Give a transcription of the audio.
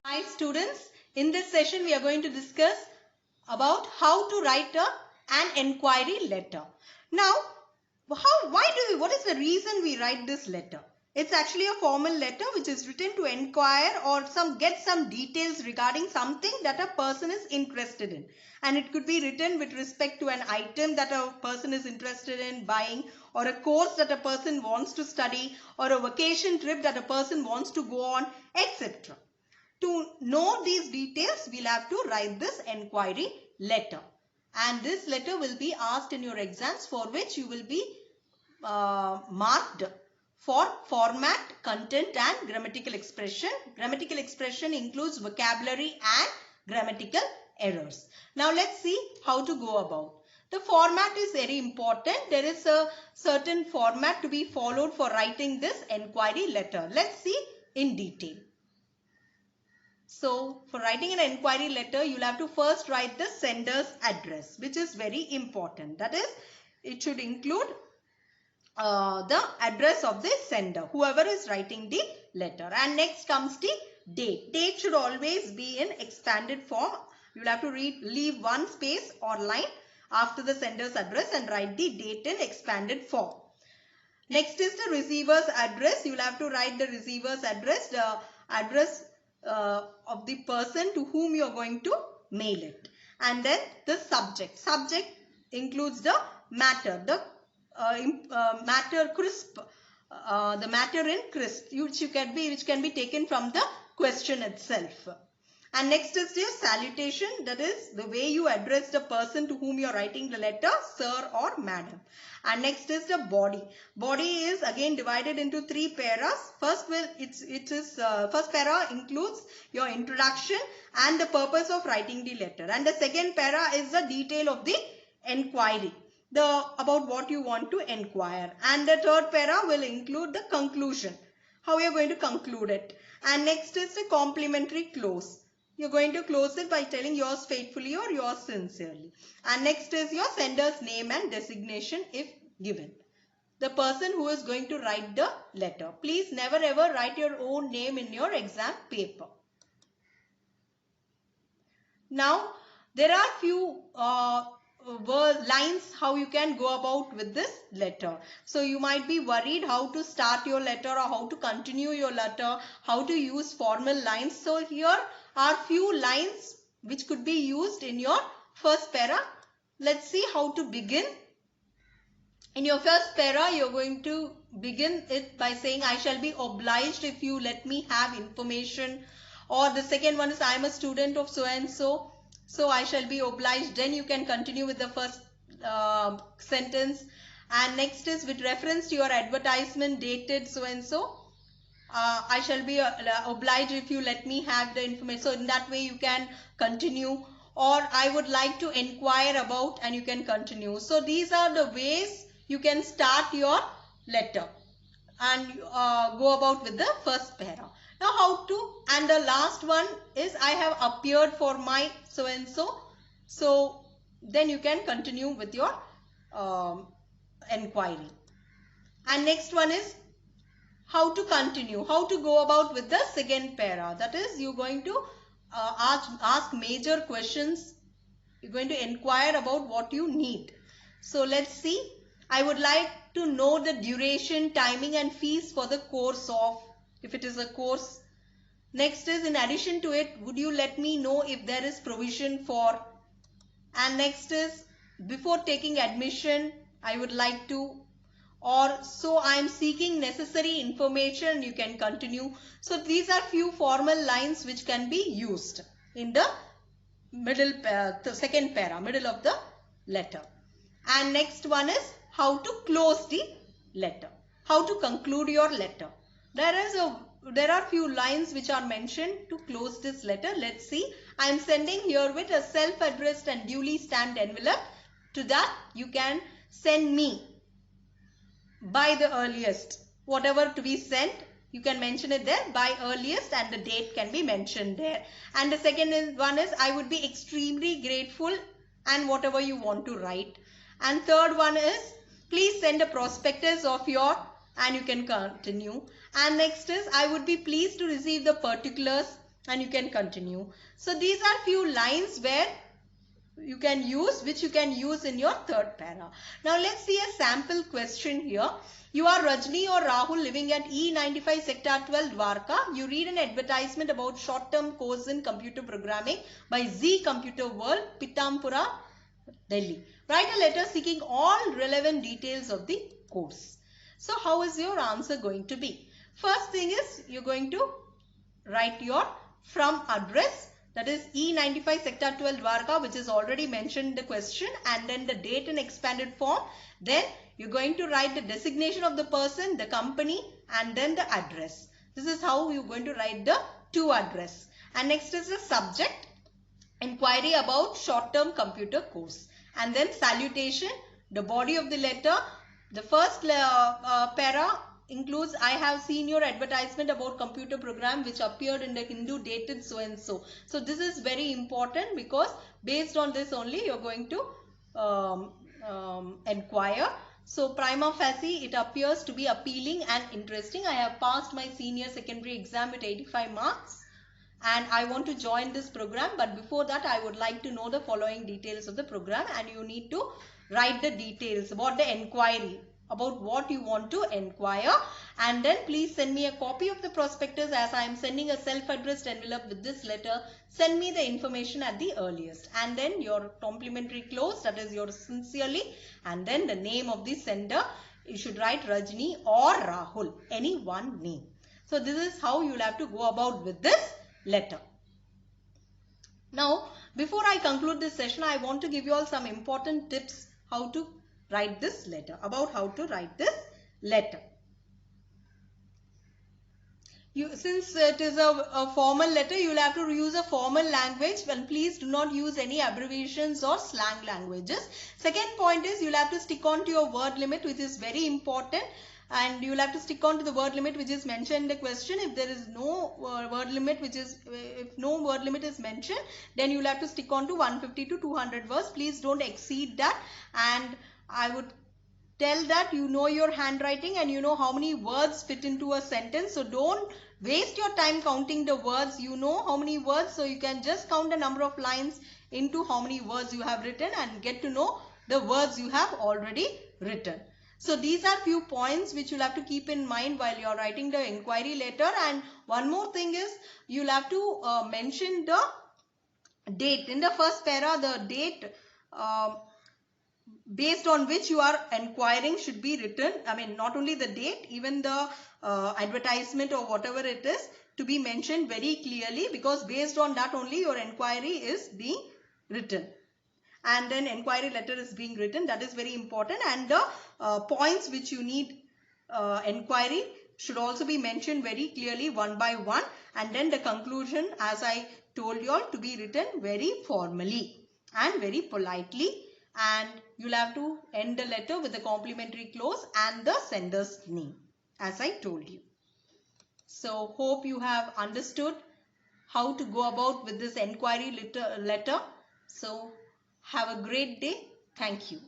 Hi students, in this session we are going to discuss about how to write an enquiry letter. Now, what is the reason we write this letter? It's actually a formal letter which is written to inquire or get some details regarding something that a person is interested in. And it could be written with respect to an item that a person is interested in buying, or a course that a person wants to study, or a vacation trip that a person wants to go on, etc. To know these details, we'll have to write this enquiry letter. And this letter will be asked in your exams, for which you will be marked for format, content and grammatical expression. Grammatical expression includes vocabulary and grammatical errors. Now let's see how to go about. The format is very important. There is a certain format to be followed for writing this enquiry letter. Let's see in detail. So, for writing an enquiry letter, you'll have to first write the sender's address, which is very important. That is, it should include the address of the sender, whoever is writing the letter. And next comes the date. Date should always be in expanded form. You'll have to leave one space or line after the sender's address and write the date in expanded form. Next is the receiver's address. You'll have to write the receiver's address, the address of the person to whom you are going to mail it. And then the subject. Subject includes the matter, the matter crisp, the matter in crisp, which can be taken from the question itself. And next is your salutation, that is the way you address the person to whom you are writing the letter, sir or madam. And next is the body. Body is again divided into three paras. First para includes your introduction and the purpose of writing the letter. And the second para is the detail of the enquiry, about what you want to enquire. And the third para will include the conclusion, how you are going to conclude it. And next is the complimentary close. You're going to close it by telling yours faithfully or yours sincerely. And next is your sender's name and designation if given. The person who is going to write the letter. Please never ever write your own name in your exam paper. Now, there are few lines how you can go about with this letter. So you might be worried how to start your letter or how to continue your letter, how to use formal lines. So here are few lines which could be used in your first para. Let's see how to begin. In your first para, you're going to begin it by saying, I shall be obliged if you let me have information. Or the second one is, I am a student of so and so, so I shall be obliged. Then you can continue with the first sentence. And next is, with reference to your advertisement dated so and so, I shall be obliged if you let me have the information. So in that way you can continue. Or I would like to inquire about, and you can continue. So these are the ways you can start your letter and go about with the first para. Now how to, and the last one is, I have appeared for my so and so. So then you can continue with your enquiry. And next one is how to continue, how to go about with the second para. That is, you're going to ask major questions. You're going to inquire about what you need. So let's see. I would like to know the duration, timing and fees for the course of, if it is a course. Next is, in addition to it, would you let me know if there is provision for. And next is, before taking admission, I would like to, or so I am seeking necessary information, you can continue. So these are few formal lines which can be used in the middle, the second para, middle of the letter. And next one is how to close the letter, how to conclude your letter. There are few lines which are mentioned to close this letter. Let's see. I am sending herewith a self-addressed and duly stamped envelope. To that you can send me by the earliest. Whatever to be sent, you can mention it there, by earliest, and the date can be mentioned there. And the second one is, I would be extremely grateful, and whatever you want to write. And third one is, please send a prospectus of your, and you can continue. And next is, I would be pleased to receive the particulars, and you can continue. So these are few lines where you can use, which you can use in your third para. Now let's see a sample question here. You are Rajni or Rahul living at E95 Sector 12 Dwarka. You read an advertisement about short-term course in computer programming by Z Computer World, Pitampura, Delhi. Write a letter seeking all relevant details of the course. So how is your answer going to be? First thing is, you're going to write your from address, that is E95 Sector 12 Dwarka, which is already mentioned in the question, and then the date in expanded form. Then you're going to write the designation of the person, the company, and then the address. This is how you're going to write the to address. And next is the subject, inquiry about short-term computer course. And then salutation, the body of the letter. The first para includes, I have seen your advertisement about computer program which appeared in the Hindu dated so and so. So this is very important, because based on this only you're going to inquire. So prima facie it appears to be appealing and interesting. I have passed my senior secondary exam with 85 marks and I want to join this program, but before that I would like to know the following details of the program, and you need to write the details about the enquiry, about what you want to enquire, and then please send me a copy of the prospectus, as I am sending a self-addressed envelope with this letter. Send me the information at the earliest, and then your complimentary close, that is yours sincerely, and then the name of the sender. You should write Rajni or Rahul, any one name. So this is how you will have to go about with this letter. Now, before I conclude this session, I want to give you all some important tips how to write this letter, about how to write this letter. Since it is a formal letter, you will have to use a formal language, and please do not use any abbreviations or slang languages. Second point is, you will have to stick on to your word limit, which is very important. And you will have to stick on to the word limit which is mentioned in the question. If there is no word limit, if no word limit is mentioned, then you will have to stick on to 150 to 200 words. Please don't exceed that. And I would tell that you know your handwriting and you know how many words fit into a sentence. So don't waste your time counting the words. You know how many words, so you can just count the number of lines into how many words you have written and get to know the words you have already written. So these are few points which you'll have to keep in mind while you're writing the inquiry letter. And one more thing is, you'll have to mention the date. In the first para, the date based on which you are inquiring should be written. I mean, not only the date, even the advertisement or whatever it is, to be mentioned very clearly, because based on that only your inquiry is being written. And then inquiry letter is being written. That is very important. And the points which you need inquiry should also be mentioned very clearly one by one. And then the conclusion, as I told you all, to be written very formally and very politely. And you'll have to end the letter with the complimentary close and the sender's name, as I told you. So hope you have understood how to go about with this inquiry letter. So have a great day. Thank you.